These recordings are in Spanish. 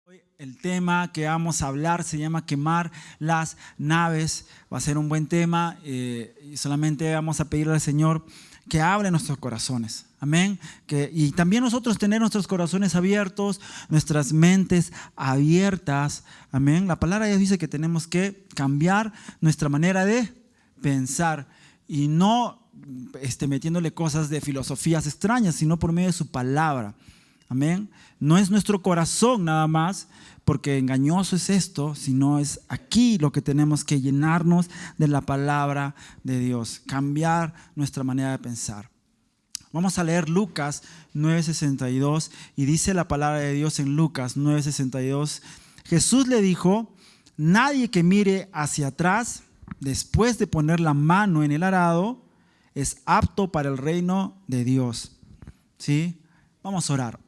Hoy el tema que vamos a hablar se llama quemar las naves. Va a ser un buen tema y solamente vamos a pedirle al Señor que hable en nuestros corazones. Amén. Y también nosotros tener nuestros corazones abiertos, nuestras mentes abiertas. Amén. La palabra de Dios dice que tenemos que cambiar nuestra manera de pensar y no metiéndole cosas de filosofías extrañas, sino por medio de su palabra. Amén. No es nuestro corazón nada más, porque engañoso es esto, sino es aquí lo que tenemos que llenarnos de la palabra de Dios, cambiar nuestra manera de pensar. Vamos a leer Lucas 9:62 y dice la palabra de Dios en Lucas 9:62. Jesús le dijo: nadie que mire hacia atrás después de poner la mano en el arado es apto para el reino de Dios. ¿Sí? Vamos a orar.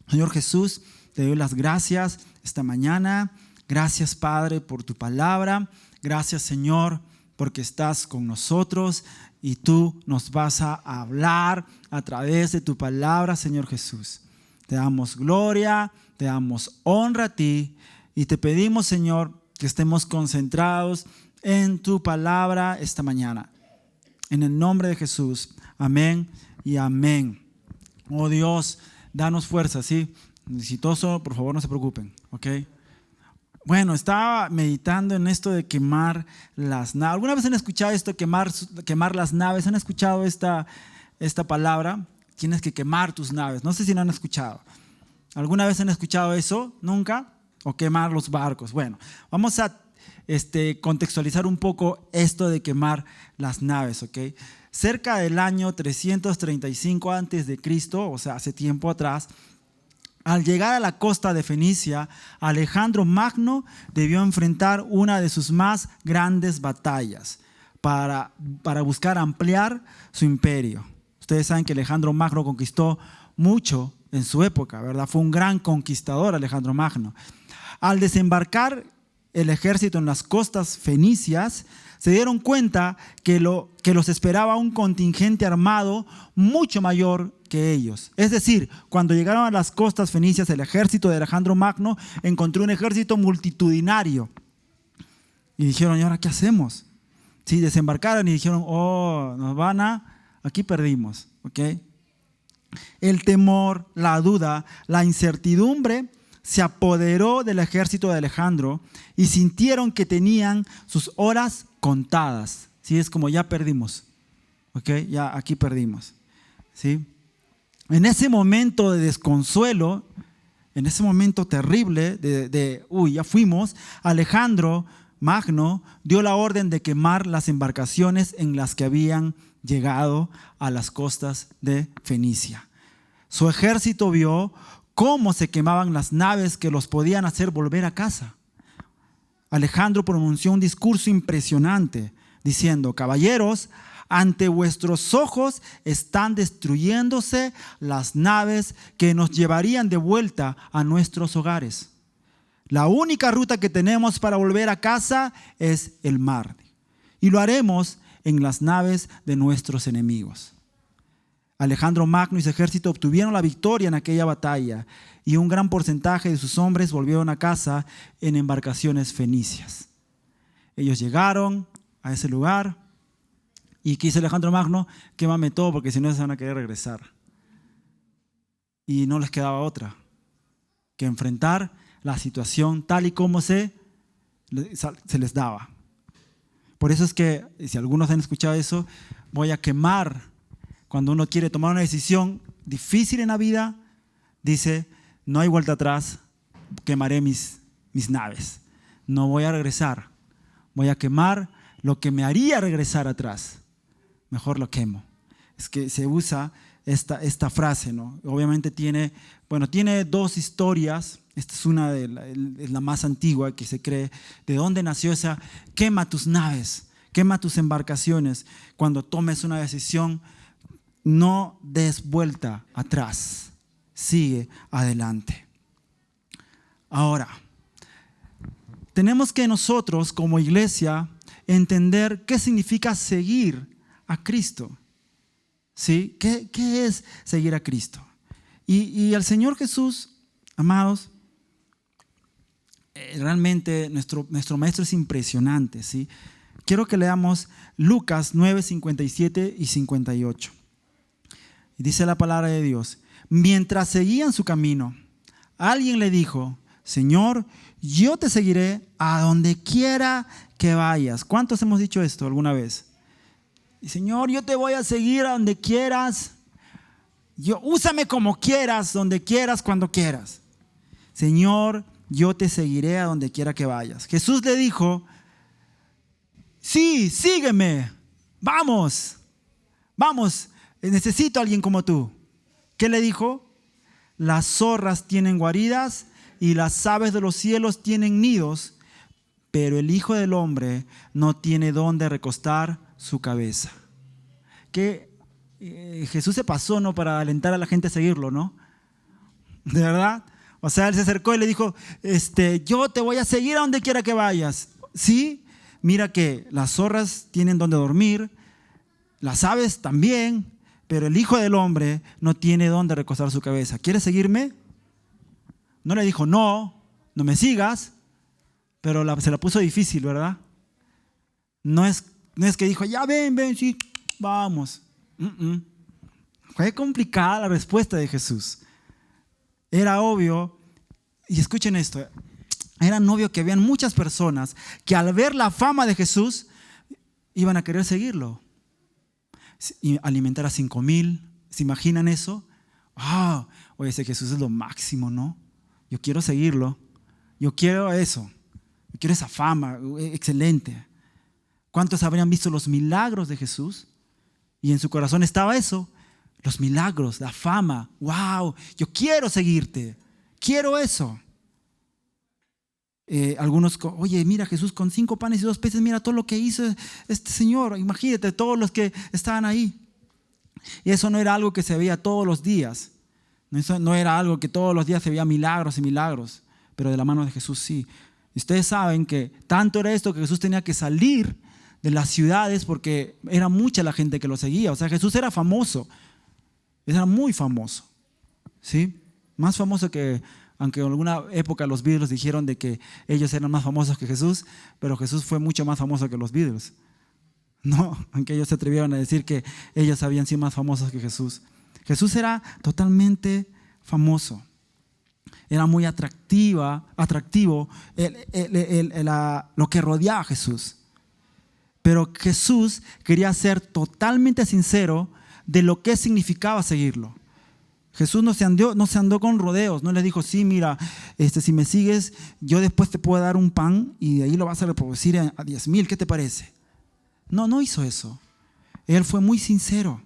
Señor Jesús, te doy las gracias esta mañana. Gracias, Padre, por tu palabra. Gracias, Señor, porque estás con nosotros y tú nos vas a hablar a través de tu palabra, Señor Jesús. Te damos gloria, te damos honra a ti y te pedimos, Señor, que estemos concentrados en tu palabra esta mañana. En el nombre de Jesús. Amén y amén. Oh Dios, danos fuerza, ¿sí? Necesitoso, por favor no se preocupen, ¿ok? Bueno, estaba meditando en esto de quemar las naves. ¿Alguna vez han escuchado esto, quemar las naves? ¿Han escuchado esta palabra? Tienes que quemar tus naves. No sé si no han escuchado. ¿Alguna vez han escuchado eso? ¿Nunca? ¿O quemar los barcos? Bueno, vamos a contextualizar un poco esto de quemar las naves, ¿ok? Cerca del año 335 a.C., o sea, hace tiempo atrás, al llegar a la costa de Fenicia, Alejandro Magno debió enfrentar una de sus más grandes batallas para buscar ampliar su imperio. Ustedes saben que Alejandro Magno conquistó mucho en su época, ¿verdad? Fue un gran conquistador Alejandro Magno. Al desembarcar el ejército en las costas fenicias, se dieron cuenta que los esperaba un contingente armado mucho mayor que ellos. Es decir, cuando llegaron a las costas fenicias, el ejército de Alejandro Magno encontró un ejército multitudinario. Y dijeron: ¿y ahora qué hacemos? Sí, desembarcaron y dijeron: aquí perdimos. ¿Okay? El temor, la duda, la incertidumbre se apoderó del ejército de Alejandro y sintieron que tenían sus horas contadas. ¿Sí? Es como ya perdimos. ¿Okay? Ya aquí perdimos. ¿Sí? En ese momento de desconsuelo, en ese momento terrible ya fuimos, Alejandro Magno dio la orden de quemar las embarcaciones en las que habían llegado a las costas de Fenicia. Su ejército vio cómo se quemaban las naves que los podían hacer volver a casa. Alejandro pronunció un discurso impresionante diciendo: caballeros, ante vuestros ojos están destruyéndose las naves que nos llevarían de vuelta a nuestros hogares. La única ruta que tenemos para volver a casa es el mar, y lo haremos en las naves de nuestros enemigos. Alejandro Magno y su ejército obtuvieron la victoria en aquella batalla y un gran porcentaje de sus hombres volvieron a casa en embarcaciones fenicias. Ellos llegaron a ese lugar y ¿qué hizo Alejandro Magno? Quémame todo porque si no se van a querer regresar. Y no les quedaba otra que enfrentar la situación tal y como se les daba. Por eso es que, si algunos han escuchado eso, voy a quemar. Cuando uno quiere tomar una decisión difícil en la vida, dice: no hay vuelta atrás, quemaré mis naves. No voy a regresar, voy a quemar lo que me haría regresar atrás. Mejor lo quemo. Es que se usa esta frase, ¿no? Obviamente tiene dos historias. Esta es es la más antigua que se cree. ¿De dónde nació esa? Quema tus naves, quema tus embarcaciones. Cuando tomes una decisión, no des vuelta atrás, sigue adelante. Ahora, tenemos que nosotros como iglesia entender qué significa seguir a Cristo. ¿Sí? ¿Qué es seguir a Cristo? Y el Señor Jesús, amados, realmente nuestro maestro es impresionante, ¿sí? Quiero que leamos Lucas 9, 57 y 58. Y dice la palabra de Dios: mientras seguían su camino, alguien le dijo: Señor, yo te seguiré a donde quiera que vayas. ¿Cuántos hemos dicho esto alguna vez? Y Señor, yo te voy a seguir a donde quieras. Úsame como quieras, donde quieras, cuando quieras. Señor, yo te seguiré a donde quiera que vayas. Jesús le dijo: sí, sígueme. Vamos, necesito a alguien como tú. ¿Qué le dijo? Las zorras tienen guaridas y las aves de los cielos tienen nidos, pero el Hijo del Hombre no tiene dónde recostar su cabeza. Que Jesús se pasó, ¿no?, para alentar a la gente a seguirlo, ¿no? ¿De verdad? O sea, él se acercó y le dijo: yo te voy a seguir a donde quiera que vayas. ¿Sí? Mira que las zorras tienen donde dormir, las aves también, pero el Hijo del Hombre no tiene dónde recostar su cabeza. ¿Quieres seguirme? No le dijo: no me sigas, pero se la puso difícil, ¿verdad? No es que dijo: ya ven, sí, vamos. Fue complicada la respuesta de Jesús. Era obvio, y escuchen esto, era obvio que habían muchas personas que al ver la fama de Jesús iban a querer seguirlo. Y alimentar a 5,000, ¿se imaginan eso? Oye, ese Jesús es lo máximo, ¿no? Yo quiero seguirlo, yo quiero eso, yo quiero esa fama, excelente. ¿Cuántos habrían visto los milagros de Jesús? Y en su corazón estaba eso, los milagros, la fama. ¡Wow! Yo quiero seguirte, quiero eso. Algunos, oye, mira Jesús con 5 panes y 2 peces, mira todo lo que hizo este Señor. Imagínate todos los que estaban ahí. Y eso no era algo que se veía todos los días. Eso no era algo que todos los días se veía milagros y milagros, pero de la mano de Jesús sí. Y ustedes saben que tanto era esto que Jesús tenía que salir de las ciudades porque era mucha la gente que lo seguía. O sea, Jesús era famoso, era muy famoso, ¿sí? Más famoso que, aunque en alguna época los Beatles dijeron de que ellos eran más famosos que Jesús, pero Jesús fue mucho más famoso que los Beatles. No, aunque ellos se atrevieron a decir que ellos habían sido más famosos que Jesús. Jesús era totalmente famoso. Era muy atractivo lo que rodeaba a Jesús. Pero Jesús quería ser totalmente sincero de lo que significaba seguirlo. Jesús no se andó con rodeos, no le dijo: sí, mira, si me sigues, yo después te puedo dar un pan y de ahí lo vas a reproducir a 10,000, ¿qué te parece? No hizo eso. Él fue muy sincero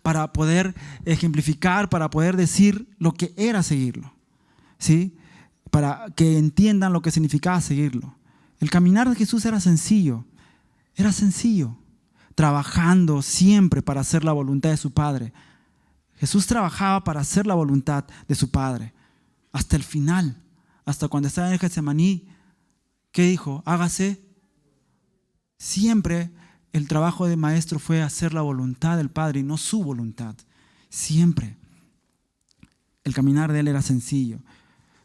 para poder ejemplificar, para poder decir lo que era seguirlo, ¿sí? Para que entiendan lo que significaba seguirlo. El caminar de Jesús era sencillo, trabajando siempre para hacer la voluntad de su Padre. Jesús trabajaba para hacer la voluntad de su Padre hasta el final, hasta cuando estaba en el Getsemaní. ¿Qué dijo? Hágase. Siempre el trabajo de maestro fue hacer la voluntad del Padre y no su voluntad. Siempre. El caminar de él era sencillo.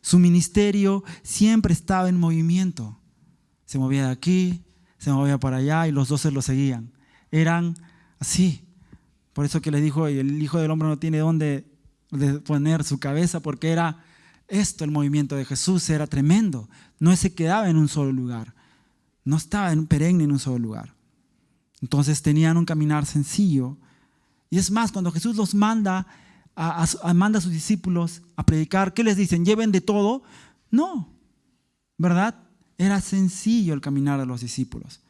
Su ministerio siempre estaba en movimiento. Se movía de aquí, se movía para allá y los 12 lo seguían. Eran así. Por eso que les dijo: el Hijo del Hombre no tiene dónde poner su cabeza, porque era esto, el movimiento de Jesús era tremendo. No se quedaba en un solo lugar. No estaba perenne en un solo lugar. Entonces tenían un caminar sencillo. Y es más, cuando Jesús los manda a sus discípulos a predicar, ¿qué les dicen? ¿Lleven de todo? No, ¿verdad? Era sencillo el caminar de los discípulos.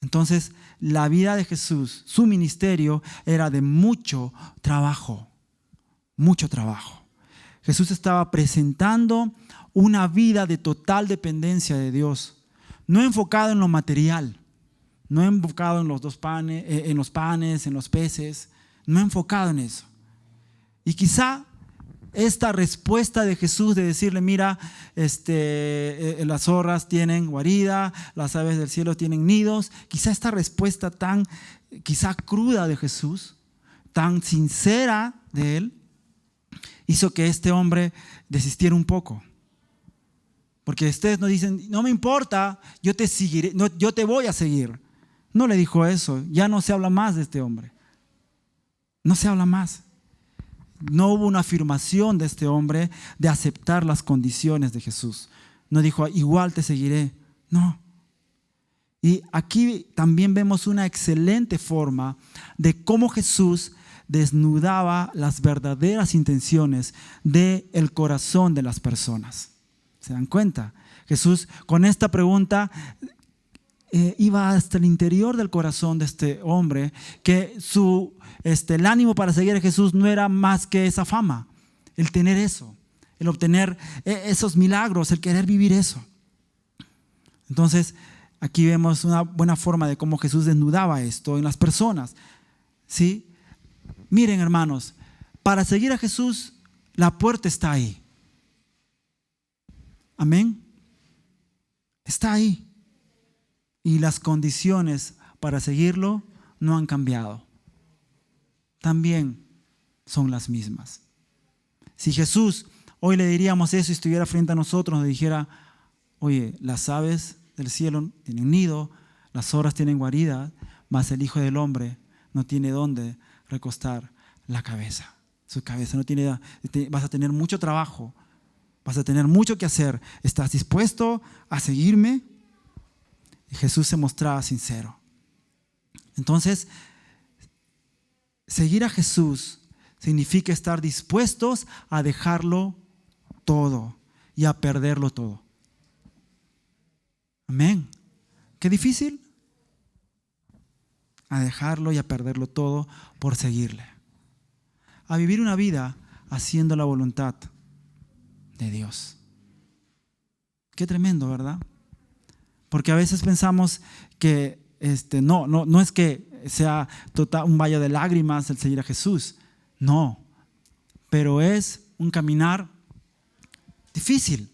Entonces, la vida de Jesús, su ministerio, era de mucho trabajo. Mucho trabajo. Jesús estaba presentando una vida de total dependencia de Dios. No enfocado en lo material. No enfocado en los panes, en los peces. No enfocado en eso. Y quizá esta respuesta de Jesús de decirle: mira, las zorras tienen guarida, las aves del cielo tienen nidos. Quizá esta respuesta tan cruda de Jesús, tan sincera de él, hizo que este hombre desistiera un poco. Porque ustedes nos dicen, no me importa, yo te seguiré, no, yo te voy a seguir. No le dijo eso, ya no se habla más de este hombre. No se habla más. No hubo una afirmación de este hombre de aceptar las condiciones de Jesús. No dijo, igual te seguiré. No. Y aquí también vemos una excelente forma de cómo Jesús desnudaba las verdaderas intenciones del corazón de las personas. ¿Se dan cuenta? Jesús con esta pregunta iba hasta el interior del corazón de este hombre, que el ánimo para seguir a Jesús no era más que esa fama, el tener eso, el obtener esos milagros, el querer vivir eso. Entonces, aquí vemos una buena forma de cómo Jesús desnudaba esto en las personas. ¿Sí? Miren, hermanos, para seguir a Jesús, la puerta está ahí. Amén. Está ahí. Y las condiciones para seguirlo no han cambiado. También son las mismas. Si Jesús hoy le diríamos eso y estuviera frente a nosotros, nos dijera, oye, las aves del cielo tienen nido, las zorras tienen guarida, mas el Hijo del Hombre no tiene dónde recostar la cabeza. Su cabeza no tiene, vas a tener mucho trabajo, vas a tener mucho que hacer. ¿Estás dispuesto a seguirme? Y Jesús se mostraba sincero. Entonces, seguir a Jesús significa estar dispuestos a dejarlo todo y a perderlo todo. Amén. ¿Qué difícil? A dejarlo y a perderlo todo por seguirle. A vivir una vida haciendo la voluntad de Dios. Qué tremendo, ¿verdad? Porque a veces pensamos que no es que sea un valle de lágrimas el seguir a Jesús. No, pero es un caminar difícil.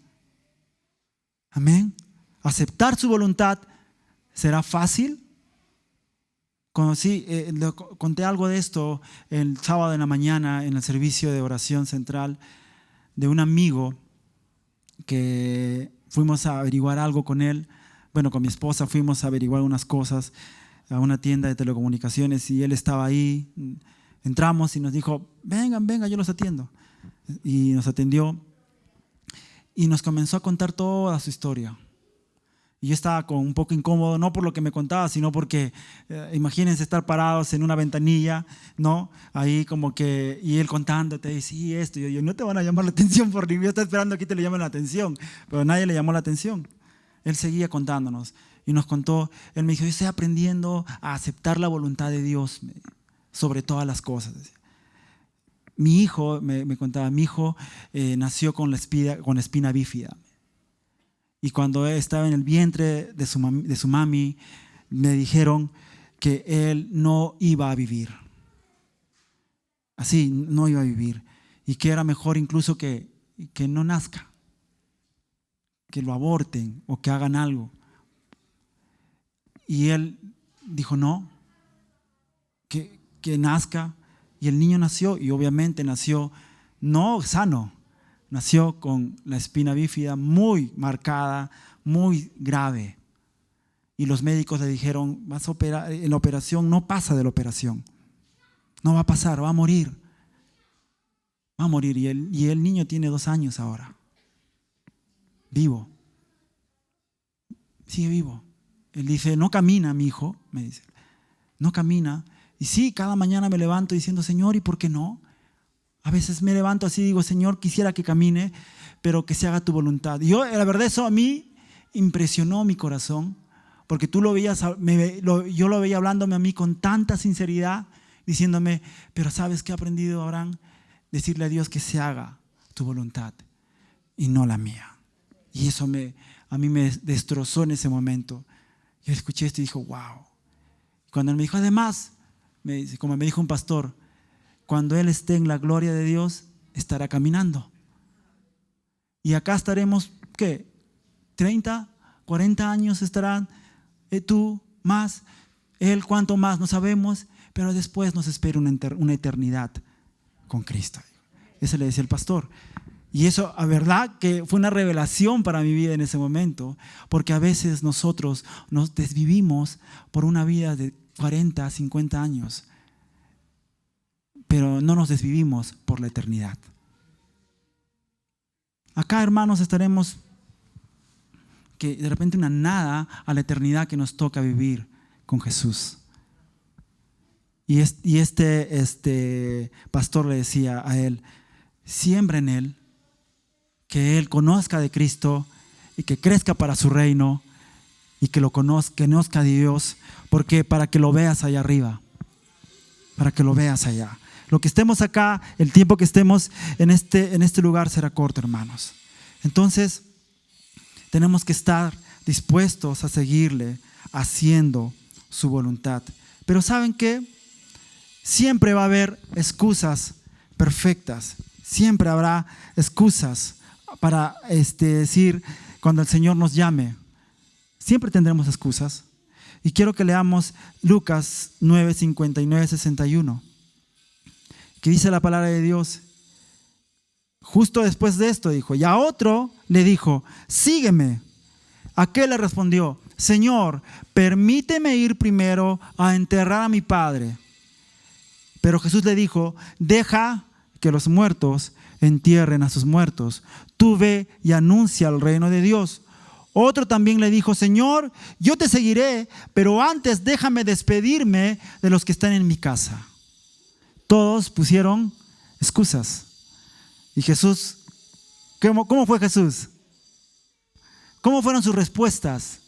Amén. Aceptar su voluntad, ¿será fácil? Conté algo de esto el sábado en la mañana en el servicio de oración central de un amigo que fuimos a averiguar algo con él. Bueno, con mi esposa fuimos a averiguar unas cosas a una tienda de telecomunicaciones y él estaba ahí. Entramos y nos dijo, vengan, yo los atiendo. Y nos atendió y nos comenzó a contar toda su historia. Y yo estaba un poco incómodo, no por lo que me contaba, sino porque imagínense estar parados en una ventanilla, ¿no? Ahí como que, y él contándote, y sí, esto, y yo, no te van a llamar la atención, porque yo estoy esperando que te le llamen la atención, pero nadie le llamó la atención. Él seguía contándonos y nos contó, él me dijo, yo estoy aprendiendo a aceptar la voluntad de Dios sobre todas las cosas. Mi hijo, me contaba, mi hijo nació con la espina bífida. Y cuando él estaba en el vientre de su mami, me dijeron que él no iba a vivir. Así, no iba a vivir. Y que era mejor incluso que no nazca. Que lo aborten o que hagan algo. Y él dijo no, que nazca. Y el niño nació, y obviamente nació no sano. Nació con la espina bífida muy marcada, muy grave. Y los médicos le dijeron, vas a operar, en la operación no pasa de la operación. No va a pasar, va a morir. Va a morir. Y el niño tiene 2 años ahora. Vivo. Sigue vivo. Él dice, no camina mi hijo, me dice. No camina. Y sí, cada mañana me levanto diciendo, Señor, ¿y por qué no? A veces me levanto así y digo, Señor, quisiera que camine, pero que se haga tu voluntad. Y yo, la verdad, eso a mí impresionó mi corazón, porque tú lo veías, yo lo veía hablándome a mí con tanta sinceridad, diciéndome, pero ¿sabes qué he aprendido, Abraham? Decirle a Dios que se haga tu voluntad y no la mía. Y eso a mí me destrozó en ese momento. Yo escuché esto y dije, wow. Cuando él me dijo, además, como me dijo un pastor, cuando Él esté en la gloria de Dios, estará caminando. Y acá estaremos, ¿qué? 30, 40 años estarán, tú más, Él cuánto más, no sabemos, pero después nos espera una eternidad con Cristo. Eso le decía el pastor. Y eso, la verdad, que fue una revelación para mi vida en ese momento, porque a veces nosotros nos desvivimos por una vida de 40, 50 años, pero no nos desvivimos por la eternidad. Acá, hermanos, estaremos que de repente una nada a la eternidad que nos toca vivir con Jesús. Y este pastor le decía a él, siembra en él, que él conozca de Cristo y que crezca para su reino y que conozca a Dios, porque para que lo veas allá arriba, para que lo veas allá. Lo que estemos acá, el tiempo que estemos en este lugar será corto, hermanos. Entonces, tenemos que estar dispuestos a seguirle haciendo su voluntad. Pero ¿saben qué? Siempre va a haber excusas perfectas. Siempre habrá excusas para decir cuando el Señor nos llame. Siempre tendremos excusas. Y quiero que leamos Lucas 9, 59, 61. Que dice la palabra de Dios. Justo después de esto dijo, y a otro le dijo, sígueme. Aquel le respondió, Señor, permíteme ir primero a enterrar a mi padre. Pero Jesús le dijo, deja que los muertos entierren a sus muertos. Tú ve y anuncia el reino de Dios. Otro también le dijo, Señor, yo te seguiré, pero antes déjame despedirme de los que están en mi casa. Todos pusieron excusas. Y Jesús, ¿cómo fue Jesús? ¿Cómo fueron sus respuestas?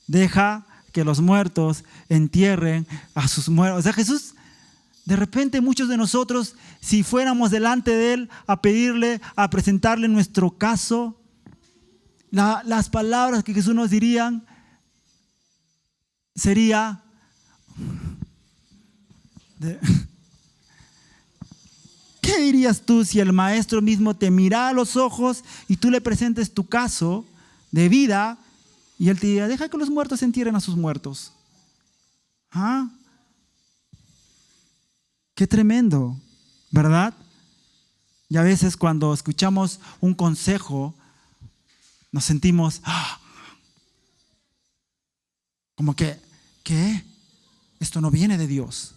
Deja que los muertos entierren a sus muertos. O sea, Jesús, de repente muchos de nosotros, si fuéramos delante de Él a pedirle, a presentarle nuestro caso, las palabras que Jesús nos dirían sería ¿qué dirías tú si el maestro mismo te mira a los ojos y tú le presentes tu caso de vida y él te diría, deja que los muertos entierren a sus muertos? ¿Ah? Qué tremendo, ¿verdad? Y a veces cuando escuchamos un consejo nos sentimos como que, ¿qué? Esto no viene de Dios.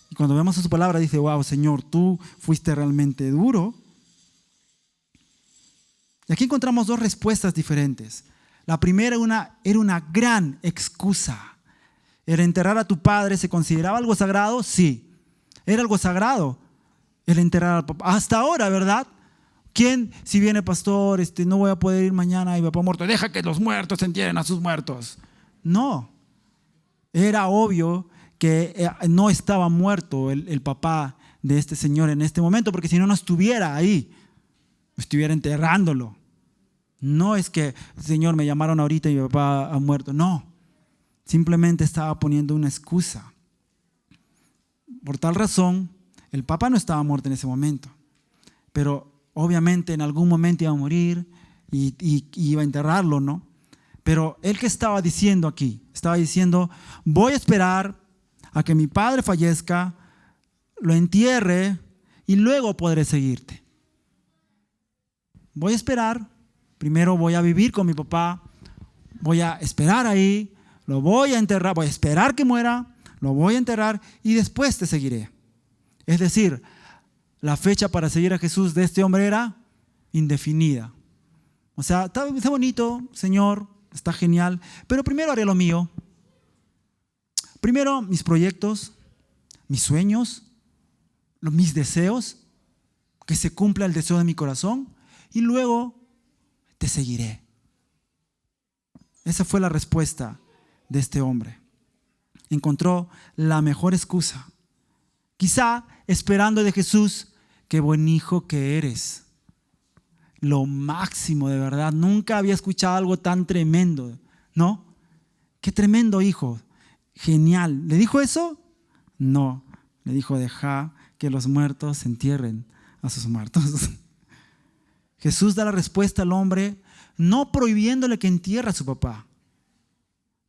Y cuando vemos su palabra dice, wow, Señor, tú fuiste realmente duro. Y aquí encontramos dos respuestas diferentes. La primera era una gran excusa. ¿El enterrar a tu padre se consideraba algo sagrado? Sí. Era algo sagrado el enterrar al papá. Hasta ahora, ¿verdad? ¿Quién, si viene pastor, no voy a poder ir mañana y mi papá muerto, deja que los muertos entierren a sus muertos? No. Era obvio que no estaba muerto el papá de este señor en este momento, porque si no, no estuviera ahí, estuviera enterrándolo. No es que, Señor, me llamaron ahorita y mi papá ha muerto. No, simplemente estaba poniendo una excusa. Por tal razón, el papá no estaba muerto en ese momento, pero obviamente en algún momento iba a morir y iba a enterrarlo, ¿no? Pero él, ¿qué estaba diciendo aquí? Estaba diciendo, voy a esperar a que mi padre fallezca, lo entierre y luego podré seguirte. Voy a esperar, primero voy a vivir con mi papá, voy a esperar ahí, lo voy a enterrar, voy a esperar que muera, lo voy a enterrar y después te seguiré. Es decir, la fecha para seguir a Jesús de este hombre era indefinida. O sea, está bonito, Señor, está genial, pero primero haré lo mío. Primero mis proyectos, mis sueños, mis deseos, que se cumpla el deseo de mi corazón y luego te seguiré. Esa fue la respuesta de este hombre. Encontró la mejor excusa. Quizá esperando de Jesús, qué buen hijo que eres. Lo máximo, de verdad. Nunca había escuchado algo tan tremendo, ¿no? Qué tremendo hijo. Genial. ¿Le dijo eso? No. Le dijo, deja que los muertos entierren a sus muertos. Jesús da la respuesta al hombre, no prohibiéndole que entierre a su papá.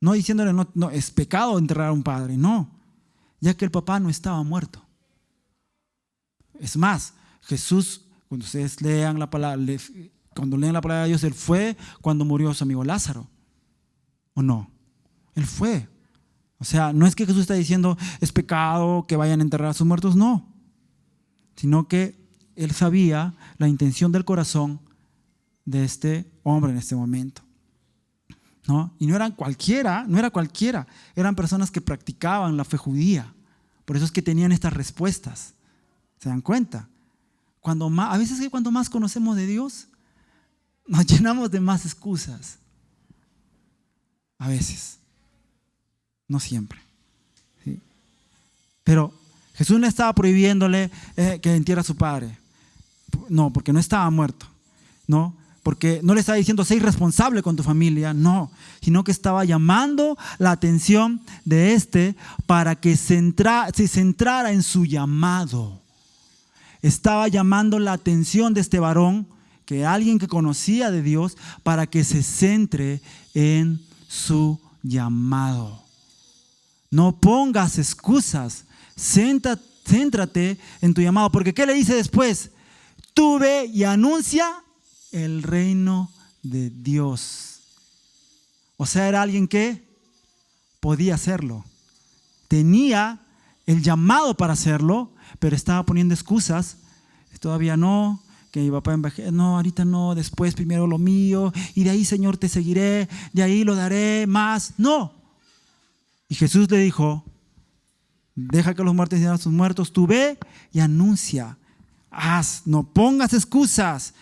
No diciéndole, no, es pecado enterrar a un padre. No, ya que el papá no estaba muerto. Es más, Jesús Cuando ustedes lean la palabra, cuando leen la palabra de Dios, Él fue cuando murió su amigo Lázaro. ¿O no? Él fue. O sea, no es que Jesús está diciendo es pecado que vayan a enterrar a sus muertos, no. Sino que Él sabía la intención del corazón de este hombre en este momento, ¿no? Y no era cualquiera, eran personas que practicaban la fe judía. Por eso es que tenían estas respuestas. ¿Se dan cuenta? A veces cuando más conocemos de Dios, nos llenamos de más excusas. A veces. No siempre. ¿Sí? Pero Jesús no estaba prohibiéndole que entierre a su padre. No, porque no estaba muerto. No, porque no le estaba diciendo sé irresponsable con tu familia. No, sino que estaba llamando la atención de para que se centrara en su llamado. Estaba llamando la atención de este varón, que alguien que conocía de Dios, para que se centre en su llamado. No pongas excusas, céntrate en tu llamado, porque ¿qué le dice después? Tú ve y anuncia el reino de Dios. O sea, era alguien que podía hacerlo, tenía el llamado para hacerlo, pero estaba poniendo excusas. Todavía no, que mi papá envejece, no, ahorita no, después primero lo mío, y de ahí, Señor, te seguiré, de ahí lo daré más. No. Y Jesús le dijo, deja que los muertos digan a sus muertos, tú ve y anuncia, no pongas excusas,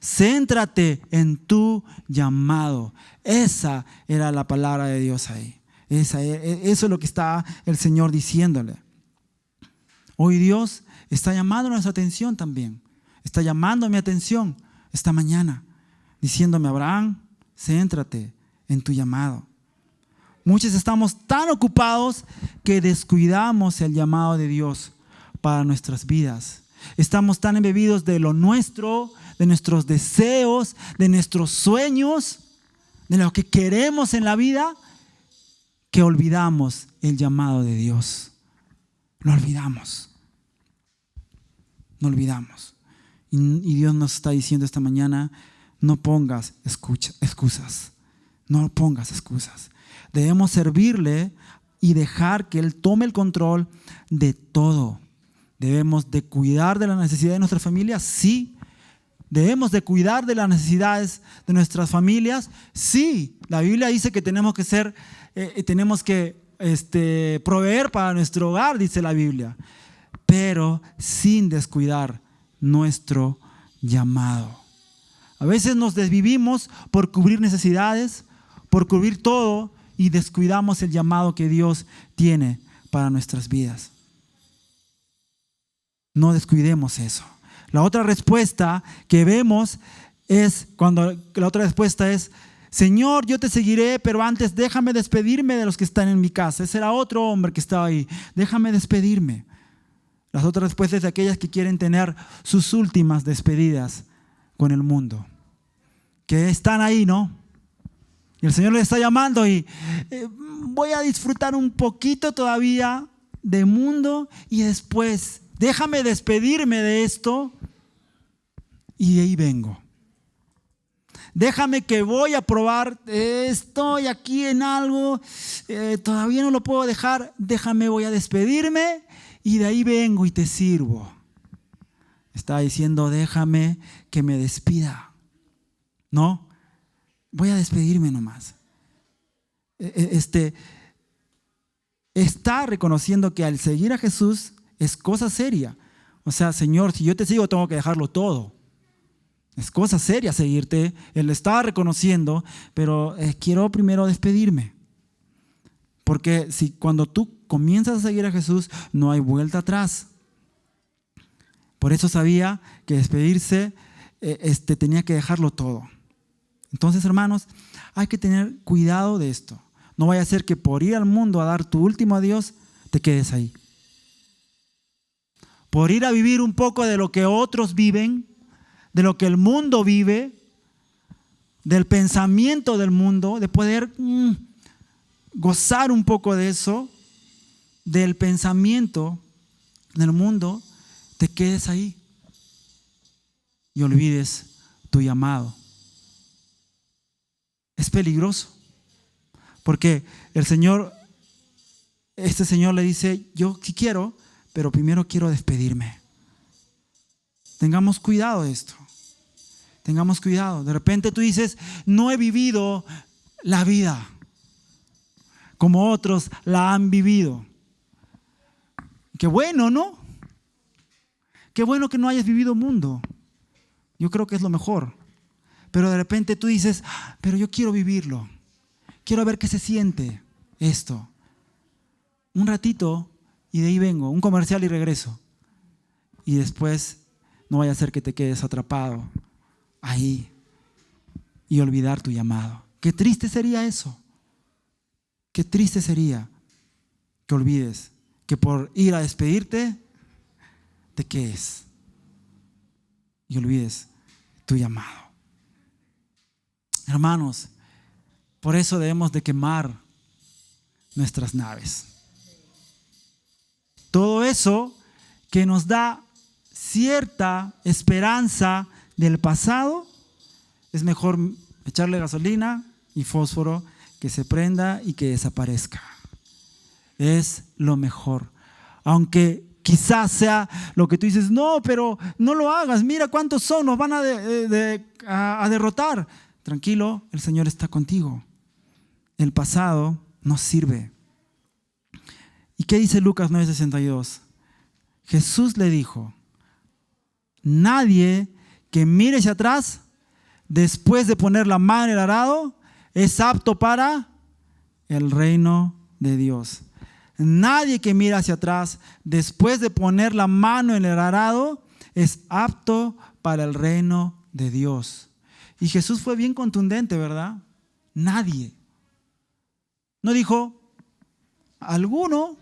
céntrate en tu llamado. Esa era la palabra de Dios ahí. Eso es lo que está el Señor diciéndole. Hoy Dios está llamando nuestra atención también. Está llamando mi atención esta mañana, diciéndome, Abraham, céntrate en tu llamado. Muchos estamos tan ocupados que descuidamos el llamado de Dios para nuestras vidas. Estamos tan embebidos de lo nuestro, de nuestros deseos, de nuestros sueños, de lo que queremos en la vida, que olvidamos el llamado de Dios. Lo olvidamos. No olvidamos. Y Dios nos está diciendo esta mañana, no pongas excusas. No pongas excusas. Debemos servirle y dejar que Él tome el control de todo. Debemos de cuidar de las necesidades de nuestra familia, sí. Debemos de cuidar de las necesidades de nuestras familias, sí. La Biblia dice que tenemos que proveer para nuestro hogar, dice la Biblia, pero sin descuidar nuestro llamado. A veces nos desvivimos por cubrir necesidades, por cubrir todo, y descuidamos el llamado que Dios tiene para nuestras vidas. No descuidemos eso. La otra respuesta que vemos es Señor, yo te seguiré, pero antes déjame despedirme de los que están en mi casa. Ese era otro hombre que estaba ahí. Déjame despedirme. Las otras respuestas de aquellas que quieren tener sus últimas despedidas con el mundo. Que están ahí, ¿no? Y el Señor les está llamando y voy a disfrutar un poquito todavía del mundo y después déjame despedirme de esto y de ahí vengo. Déjame que voy a probar, estoy aquí en algo, todavía no lo puedo dejar, voy a despedirme y de ahí vengo y te sirvo. Está diciendo, déjame que me despida. No, voy a despedirme nomás. Está reconociendo que al seguir a Jesús es cosa seria. O sea, Señor, si yo te sigo tengo que dejarlo todo. Es cosa seria seguirte. Él estaba reconociendo, pero quiero primero despedirme. Porque cuando tú comienzas a seguir a Jesús, no hay vuelta atrás. Por eso sabía que despedirse tenía que dejarlo todo. Entonces, hermanos, hay que tener cuidado de esto. No vaya a ser que por ir al mundo a dar tu último adiós, te quedes ahí. Por ir a vivir un poco de lo que otros viven, de lo que el mundo vive, del pensamiento del mundo, de poder gozar un poco de eso, del pensamiento del mundo, te quedes ahí y olvides tu llamado. Es peligroso, porque este Señor le dice, yo sí quiero, pero primero quiero despedirme. Tengamos cuidado de esto. Tengamos cuidado. De repente tú dices, no he vivido la vida como otros la han vivido. Qué bueno, ¿no? Qué bueno que no hayas vivido mundo. Yo creo que es lo mejor. Pero de repente tú dices, pero yo quiero vivirlo. Quiero ver qué se siente esto. Un ratito y de ahí vengo, un comercial y regreso. Y después no vaya a ser que te quedes atrapado ahí y olvidar tu llamado. Qué triste sería eso. Qué triste sería que olvides que por ir a despedirte te quedes y olvides tu llamado. Hermanos, por eso debemos de quemar nuestras naves. Todo eso que nos da cierta esperanza del pasado, es mejor echarle gasolina y fósforo, que se prenda y que desaparezca. Es lo mejor. Aunque quizás sea lo que tú dices, no, pero no lo hagas, mira cuántos son, nos van a derrotar. Tranquilo, el Señor está contigo. El pasado no sirve. ¿Y qué dice Lucas 9:62? Jesús le dijo, nadie que mire hacia atrás después de poner la mano en el arado es apto para el reino de Dios. Nadie que mira hacia atrás después de poner la mano en el arado es apto para el reino de Dios. Y Jesús fue bien contundente, ¿verdad? Nadie. No dijo, alguno.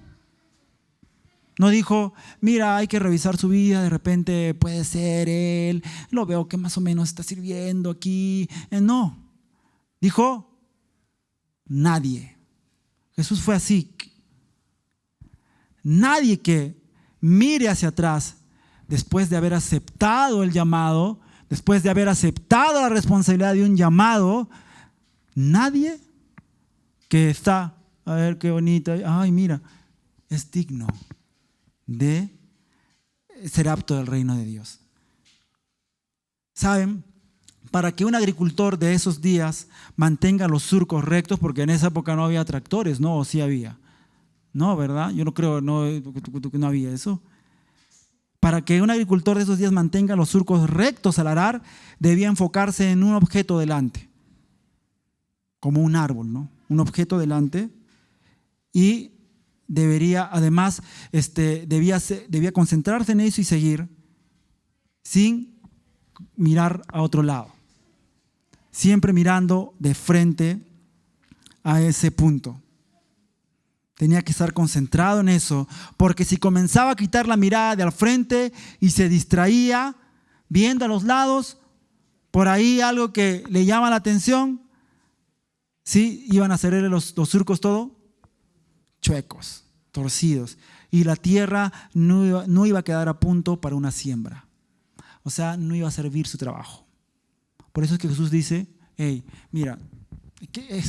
No dijo, mira, hay que revisar su vida, de repente puede ser él, lo veo que más o menos está sirviendo aquí. No. Dijo, nadie. Jesús fue así. Nadie que mire hacia atrás después de haber aceptado el llamado, después de haber aceptado la responsabilidad de un llamado, nadie que está, a ver qué bonito, ay mira, es digno de ser apto del reino de Dios. ¿Saben? Para que un agricultor de esos días mantenga los surcos rectos, porque en esa época no había tractores, ¿no? ¿O sí había? No, ¿verdad? Yo no creo, que no había eso. Para que un agricultor de esos días mantenga los surcos rectos al arar, debía enfocarse en un objeto delante, como un árbol, ¿no? Un objeto delante, y debería, además, debía concentrarse en eso y seguir sin mirar a otro lado, siempre mirando de frente a ese punto. Tenía que estar concentrado en eso, porque si comenzaba a quitar la mirada de al frente y se distraía viendo a los lados, por ahí algo que le llama la atención, ¿sí? Iban a hacerle los surcos todo chuecos, torcidos, y la tierra no iba a quedar a punto para una siembra. O sea, no iba a servir su trabajo. Por eso es que Jesús dice, hey, mira, qué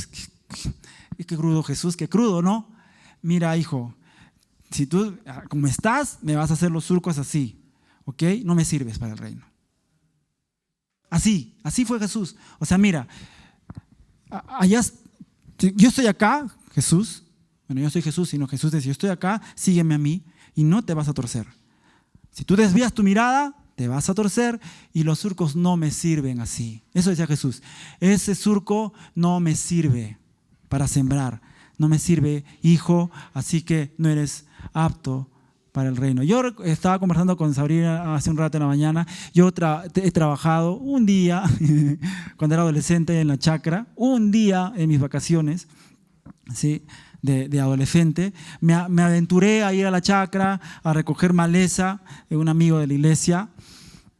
crudo Jesús, qué crudo, ¿no? Mira, hijo, si tú, como estás, me vas a hacer los surcos así, ¿ok? No me sirves para el reino. Así fue Jesús. O sea, mira, yo estoy acá, Jesús, bueno, yo soy Jesús, sino Jesús decía, yo estoy acá, sígueme a mí y no te vas a torcer. Si tú desvías tu mirada, te vas a torcer y los surcos no me sirven así. Eso decía Jesús. Ese surco no me sirve para sembrar. No me sirve, hijo, así que no eres apto para el reino. Yo estaba conversando con Sabrina hace un rato en la mañana. Yo he trabajado un día, cuando era adolescente en la chacra, un día en mis vacaciones, ¿sí? de adolescente. Me aventuré a ir a la chacra, a recoger maleza de un amigo de la iglesia.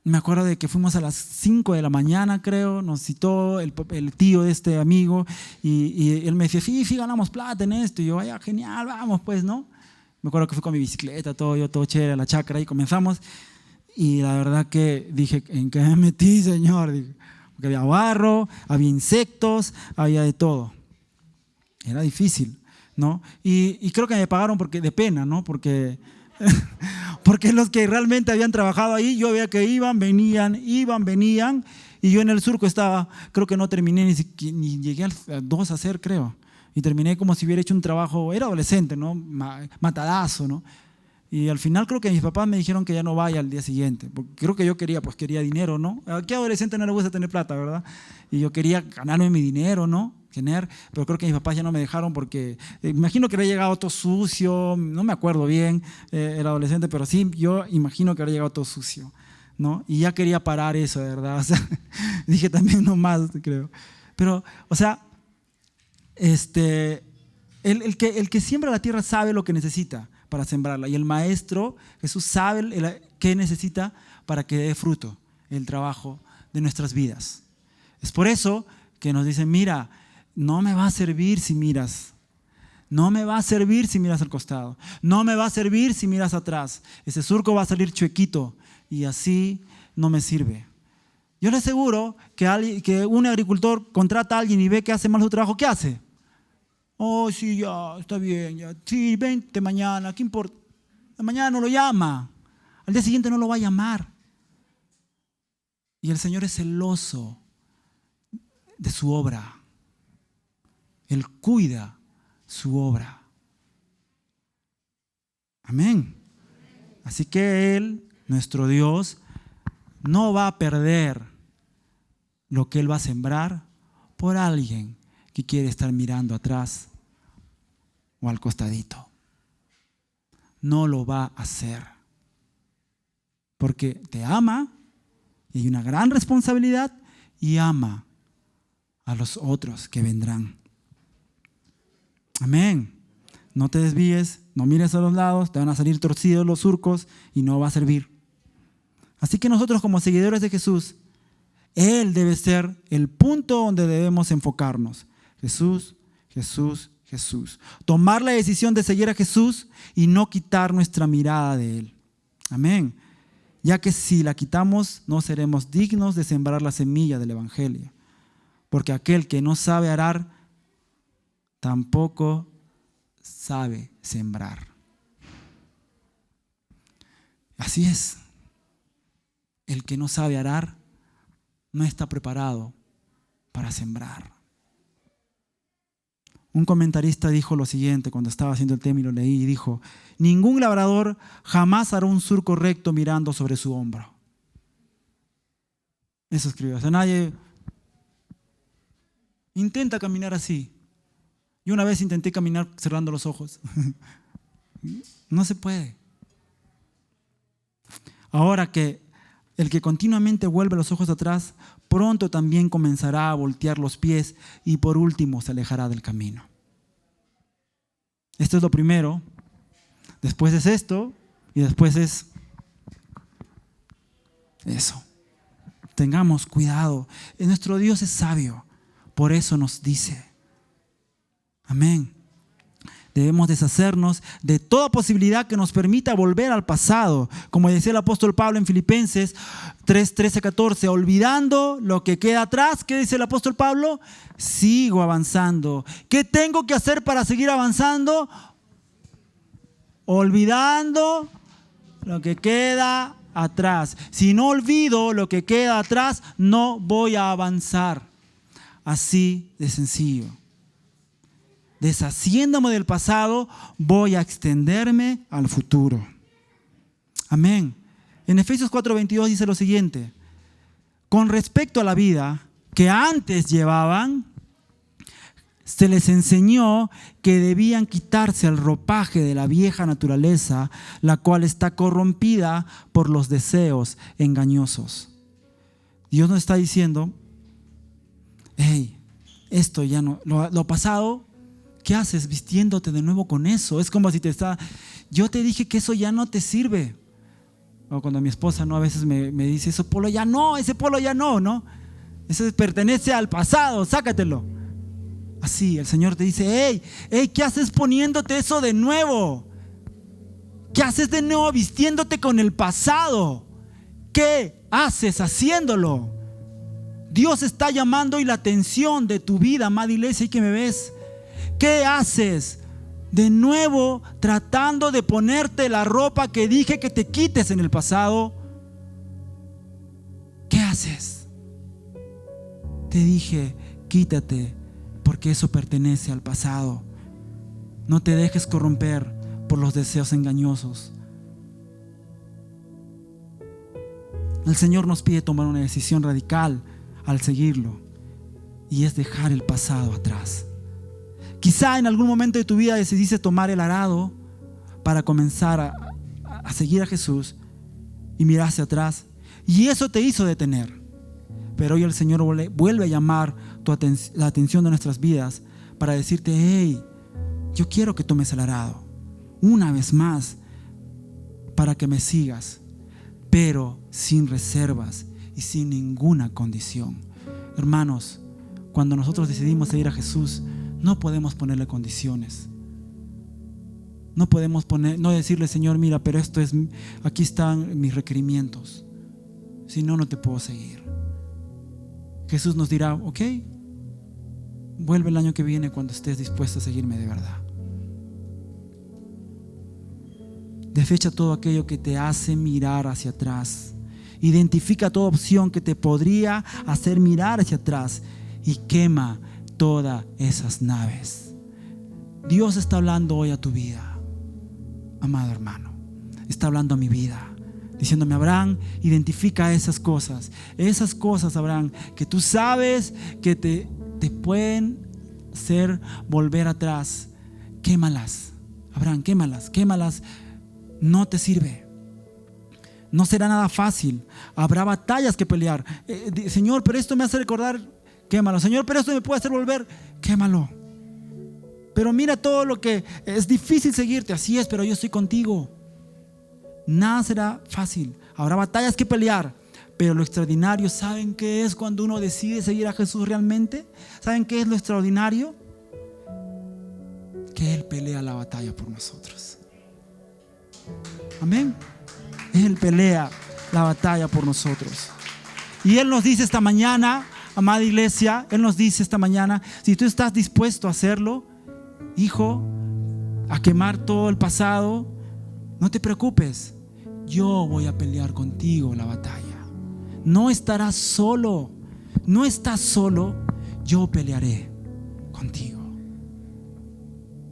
Me acuerdo de que fuimos a las 5 de la mañana, creo, nos citó el tío de este amigo y él me decía, sí, ganamos plata en esto. Y yo, vaya, genial, vamos pues, ¿no? Me acuerdo que fui con mi bicicleta, todo chévere a la chacra y comenzamos. Y la verdad que dije, ¿en qué me metí, Señor? Dije, porque había barro, había insectos, había de todo. Era difícil, ¿no? Y creo que me pagaron porque, de pena, ¿no? Porque los que realmente habían trabajado ahí, yo veía que iban, venían, y yo en el surco estaba, creo que no terminé, ni llegué a 2 a hacer, creo. Y terminé como si hubiera hecho un trabajo, era adolescente, ¿no? Matadazo, ¿no? Y al final creo que mis papás me dijeron que ya no vaya al día siguiente, porque creo que yo quería dinero, ¿no? ¿A qué adolescente no le gusta tener plata, verdad? Y yo quería ganarme mi dinero, ¿no? Pero creo que mis papás ya no me dejaron porque, imagino que había llegado todo sucio, no me acuerdo bien, era adolescente, pero sí, yo imagino que había llegado todo sucio, ¿no? Y ya quería parar eso, de verdad, o sea, dije también no más, creo. Pero, o sea, el que siembra la tierra sabe lo que necesita para sembrarla. Y el Maestro, Jesús, sabe qué necesita para que dé fruto el trabajo de nuestras vidas. Es por eso que nos dice, mira, no me va a servir si miras. No me va a servir si miras al costado. No me va a servir si miras atrás. Ese surco va a salir chuequito y así no me sirve. Yo le aseguro que un agricultor contrata a alguien y ve que hace mal su trabajo, ¿qué hace? Oh, sí, ya, está bien, ya. Sí, vente mañana, ¿qué importa? Mañana no lo llama. Al día siguiente no lo va a llamar. Y el Señor es celoso de su obra. Él cuida su obra. Amén. Así que Él, nuestro Dios, no va a perder lo que Él va a sembrar por alguien que quiere estar mirando atrás o al costadito. No lo va a hacer. Porque te ama y hay una gran responsabilidad y ama a los otros que vendrán. Amén. No te desvíes, no mires a los lados, te van a salir torcidos los surcos y no va a servir. Así que nosotros como seguidores de Jesús, Él debe ser el punto donde debemos enfocarnos. Jesús, Jesús, Jesús. Tomar la decisión de seguir a Jesús y no quitar nuestra mirada de Él. Amén. Ya que si la quitamos, no seremos dignos de sembrar la semilla del Evangelio. Porque aquel que no sabe arar, tampoco sabe sembrar. Así es. El que no sabe arar no está preparado para sembrar. Un comentarista dijo lo siguiente cuando estaba haciendo el tema y lo leí y dijo: ningún labrador jamás hará un surco recto mirando sobre su hombro. Eso escribió. O sea, nadie intenta caminar así. Yo una vez intenté caminar cerrando los ojos. No se puede. Ahora que el que continuamente vuelve los ojos atrás, pronto también comenzará a voltear los pies y por último se alejará del camino. Esto es lo primero. Después es esto y después es eso. Tengamos cuidado. Nuestro Dios es sabio. Por eso nos dice. Amén. Debemos deshacernos de toda posibilidad que nos permita volver al pasado. Como decía el apóstol Pablo en Filipenses 3:13-14, olvidando lo que queda atrás. ¿Qué dice el apóstol Pablo? Sigo avanzando. ¿Qué tengo que hacer para seguir avanzando? Olvidando lo que queda atrás. Si no olvido lo que queda atrás, no voy a avanzar. Así de sencillo. Deshaciéndome del pasado, voy a extenderme al futuro. Amén. En Efesios 4:22 dice lo siguiente: con respecto a la vida que antes llevaban, se les enseñó que debían quitarse el ropaje de la vieja naturaleza, la cual está corrompida por los deseos engañosos. Dios nos está diciendo: hey, esto ya no, lo pasado, ¿qué haces vistiéndote de nuevo con eso? Es como si yo te dije que eso ya no te sirve. O cuando mi esposa a veces me dice, ese polo ya no, ¿no? Eso pertenece al pasado, sácatelo. Así, el Señor te dice, hey, ¿qué haces poniéndote eso de nuevo? ¿Qué haces de nuevo vistiéndote con el pasado? ¿Qué haces haciéndolo? Dios está llamando hoy la atención de tu vida, amada iglesia, y que me ves. ¿Qué haces? De nuevo tratando de ponerte la ropa que dije que te quites en el pasado. ¿Qué haces? Te dije, quítate, porque eso pertenece al pasado. No te dejes corromper por los deseos engañosos. El Señor nos pide tomar una decisión radical al seguirlo, y es dejar el pasado atrás. Quizá en algún momento de tu vida decidiste tomar el arado para comenzar a seguir a Jesús y mirar hacia atrás, y eso te hizo detener. Pero hoy el Señor vuelve a llamar la atención de nuestras vidas para decirte: hey, yo quiero que tomes el arado una vez más para que me sigas, pero sin reservas y sin ninguna condición. Hermanos, cuando nosotros decidimos seguir a Jesús, no podemos ponerle condiciones. No podemos no decirle: Señor, mira, pero aquí están mis requerimientos. Si no, no te puedo seguir. Jesús nos dirá: ok, vuelve el año que viene cuando estés dispuesto a seguirme de verdad. Desecha todo aquello que te hace mirar hacia atrás. Identifica toda opción que te podría hacer mirar hacia atrás y quema todas esas naves. Dios está hablando hoy a tu vida, amado hermano. Está hablando a mi vida, diciéndome: Abraham, identifica esas cosas, Abraham, que tú sabes que te pueden hacer volver atrás. Quémalas, Abraham, quémalas. No te sirve. No será nada fácil. Habrá batallas que pelear. Señor, pero esto me hace recordar. Quémalo. Señor, pero esto me puede hacer volver. Quémalo. Pero mira todo lo que es difícil seguirte. Así es, pero yo estoy contigo. Nada será fácil. Habrá batallas que pelear. Pero lo extraordinario, ¿saben qué es cuando uno decide seguir a Jesús realmente? ¿Saben qué es lo extraordinario? Que Él pelea la batalla por nosotros. Amén. Él pelea la batalla por nosotros. Y Él nos dice esta mañana, amada iglesia, Él nos dice esta mañana: si tú estás dispuesto a hacerlo, hijo, a quemar todo el pasado, no te preocupes. Yo voy a pelear contigo la batalla. No estarás solo. No estás solo. Yo pelearé contigo.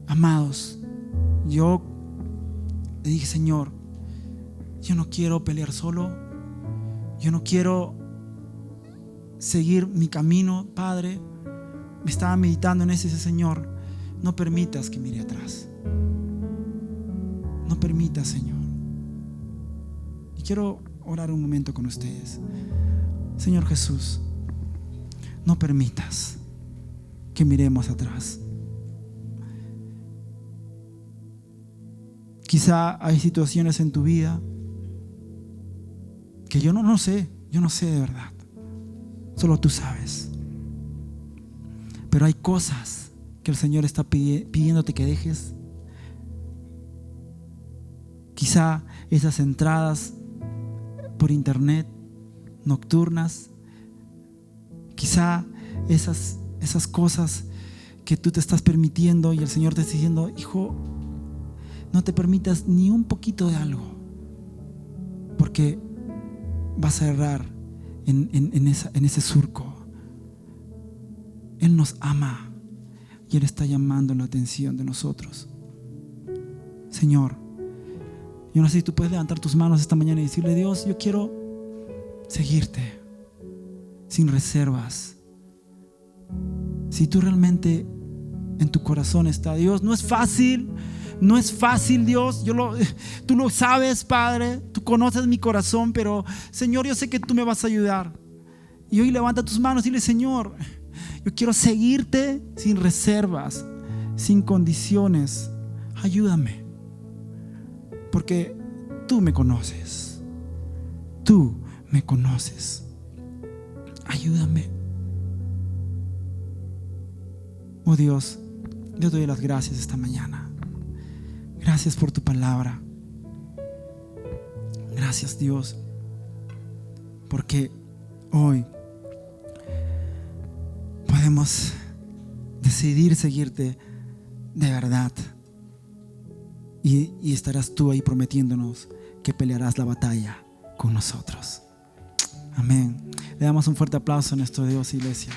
Amados, yo le dije: Señor, yo no quiero pelear solo. Yo no quiero seguir mi camino, Padre. Me estaba meditando en ese Señor, no permitas que mire atrás. No permitas, Señor. Y quiero orar un momento con ustedes. Señor Jesús, no permitas que miremos atrás. Quizá hay situaciones en tu vida que yo no sé de verdad. Solo tú sabes. Pero hay cosas que el Señor está pidiéndote que dejes. Quizá esas entradas por internet nocturnas. Quizá esas cosas que tú te estás permitiendo y el Señor te está diciendo: hijo, no te permitas ni un poquito de algo, porque vas a errar en ese surco. Él nos ama y Él está llamando la atención de nosotros. Señor, yo no sé si tú puedes levantar tus manos esta mañana y decirle: Dios, yo quiero seguirte sin reservas. Si tú realmente en tu corazón está: Dios, no es fácil, Dios, tú lo sabes, Padre, tú conoces mi corazón, pero Señor, yo sé que tú me vas a ayudar. Y hoy levanta tus manos y dile: Señor, yo quiero seguirte sin reservas, sin condiciones. Ayúdame, porque tú me conoces. Tú me conoces. Ayúdame. Oh Dios, yo te doy las gracias esta mañana. Gracias por tu palabra. Gracias, Dios. porque hoy podemos decidir seguirte de verdad. Y estarás tú ahí prometiéndonos que pelearás la batalla con nosotros. Amén. Le damos un fuerte aplauso a nuestro Dios, iglesia.